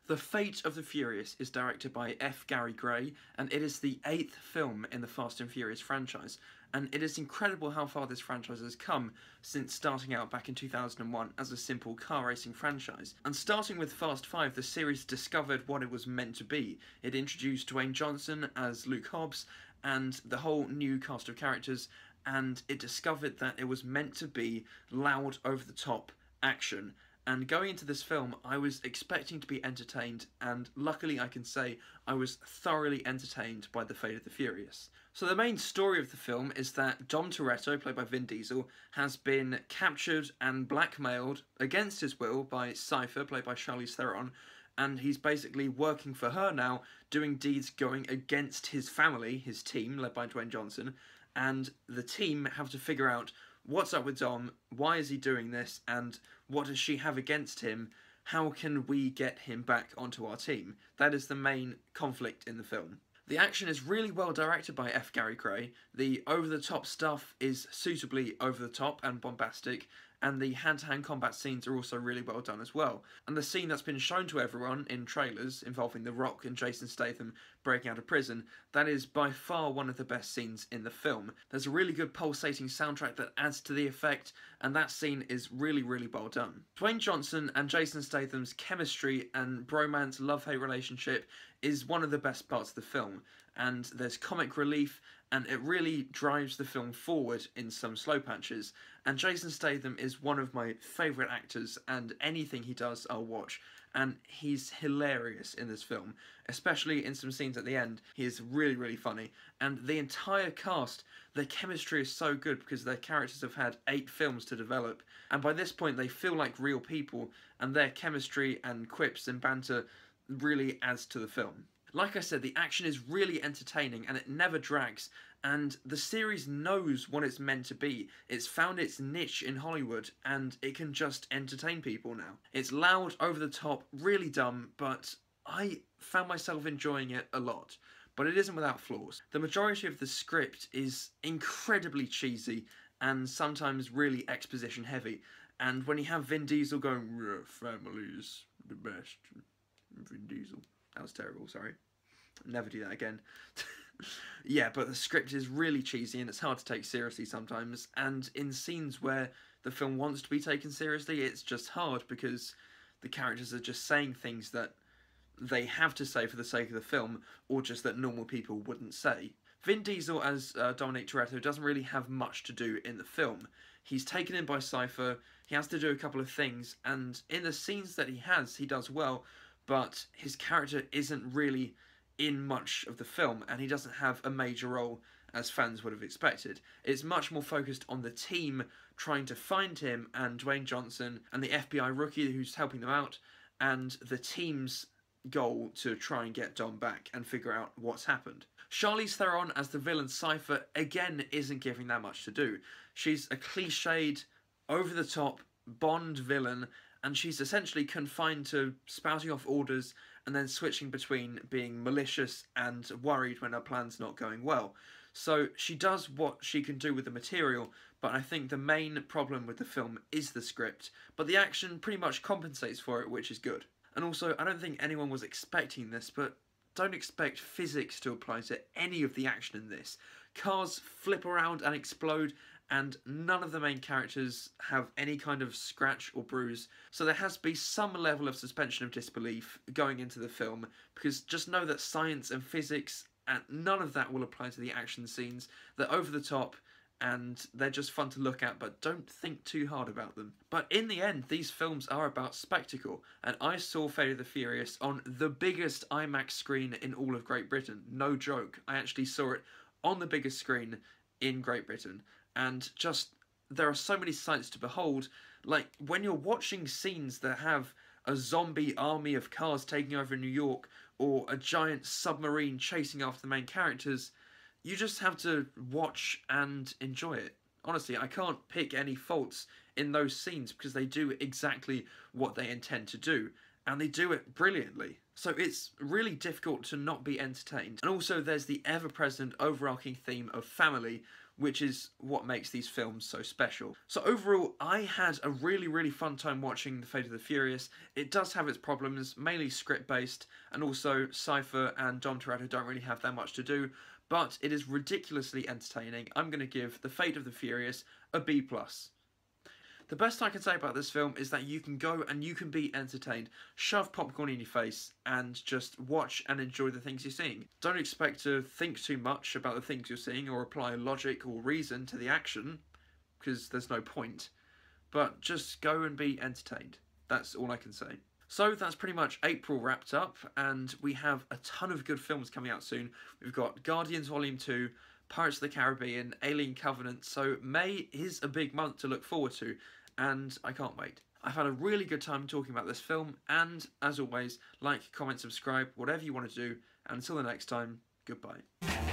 The Fate of the Furious is directed by F. Gary Gray, and it is the 8th film in the Fast and Furious franchise. And it is incredible how far this franchise has come since starting out back in 2001 as a simple car racing franchise. And starting with Fast 5, the series discovered what it was meant to be. It introduced Dwayne Johnson as Luke Hobbs and the whole new cast of characters, and it discovered that it was meant to be loud, over-the-top action. And going into this film, I was expecting to be entertained, and luckily I can say I was thoroughly entertained by The Fate of the Furious. So the main story of the film is that Dom Toretto, played by Vin Diesel, has been captured and blackmailed against his will by Cypher, played by Charlize Theron, and he's basically working for her now, doing deeds going against his family, his team, led by Dwayne Johnson, and the team have to figure out what's up with Dom, why is he doing this, and what does she have against him? How can we get him back onto our team? That is the main conflict in the film. The action is really well directed by F. Gary Gray. The over-the-top stuff is suitably over-the-top and bombastic, and the hand-to-hand combat scenes are also really well done as well. And the scene that's been shown to everyone in trailers involving The Rock and Jason Statham breaking out of prison, that is by far one of the best scenes in the film. There's a really good pulsating soundtrack that adds to the effect, and that scene is really, really well done. Dwayne Johnson and Jason Statham's chemistry and bromance love-hate relationship is one of the best parts of the film, and there's comic relief, and it really drives the film forward in some slow patches. And Jason Statham is one of my favourite actors, and anything he does I'll watch, and he's hilarious in this film, especially in some scenes at the end. He is really, really funny, and the entire cast, their chemistry is so good because their characters have had 8 films to develop, and by this point they feel like real people, and their chemistry and quips and banter really adds to the film. Like I said, the action is really entertaining and it never drags, and the series knows what it's meant to be. It's found its niche in Hollywood and it can just entertain people now. It's loud, over the top, really dumb, but I found myself enjoying it a lot. But it isn't without flaws. The majority of the script is incredibly cheesy and sometimes really exposition heavy, and when you have Vin Diesel going, "Family's the best," Vin Diesel. That was terrible, sorry. Never do that again. Yeah, but the script is really cheesy and it's hard to take seriously sometimes, and in scenes where the film wants to be taken seriously, it's just hard because the characters are just saying things that they have to say for the sake of the film, or just that normal people wouldn't say. Vin Diesel as Dominic Toretto doesn't really have much to do in the film. He's taken in by Cypher, he has to do a couple of things, and in the scenes that he does well, but his character isn't really in much of the film, and he doesn't have a major role as fans would have expected. It's much more focused on the team trying to find him, and Dwayne Johnson and the FBI rookie who's helping them out, and the team's goal to try and get Dom back and figure out what's happened. Charlize Theron as the villain Cypher again isn't giving that much to do. She's a cliched, over-the-top Bond villain, and she's essentially confined to spouting off orders and then switching between being malicious and worried when her plan's not going well. So she does what she can do with the material, but I think the main problem with the film is the script, but the action pretty much compensates for it, which is good. And also, I don't think anyone was expecting this, but don't expect physics to apply to any of the action in this. Cars flip around and explode, and none of the main characters have any kind of scratch or bruise, so there has to be some level of suspension of disbelief going into the film, because just know that science and physics and none of that will apply to the action scenes. They're over the top and they're just fun to look at, but don't think too hard about them. But in the end, these films are about spectacle, and I saw Fate of the Furious on the biggest IMAX screen in all of Great Britain. No joke. I actually saw it on the biggest screen in Great Britain. And just, there are so many sights to behold. Like, when you're watching scenes that have a zombie army of cars taking over New York, or a giant submarine chasing after the main characters, you just have to watch and enjoy it. Honestly, I can't pick any faults in those scenes because they do exactly what they intend to do, and they do it brilliantly. So it's really difficult to not be entertained. And also there's the ever-present overarching theme of family, which is what makes these films so special. So overall, I had a really fun time watching The Fate of the Furious. It does have its problems, mainly script-based, and also Cypher and Dom Toretto don't really have that much to do, but it is ridiculously entertaining. I'm going to give The Fate of the Furious a B+. The best I can say about this film is that you can go and you can be entertained. Shove popcorn in your face and just watch and enjoy the things you're seeing. Don't expect to think too much about the things you're seeing or apply logic or reason to the action, because there's no point. But just go and be entertained. That's all I can say. So that's pretty much April wrapped up, and we have a ton of good films coming out soon. We've got Guardians Volume 2, Pirates of the Caribbean, Alien Covenant, so May is a big month to look forward to, and I can't wait. I've had a really good time talking about this film, and as always, like, comment, subscribe, whatever you want to do, and until the next time, goodbye.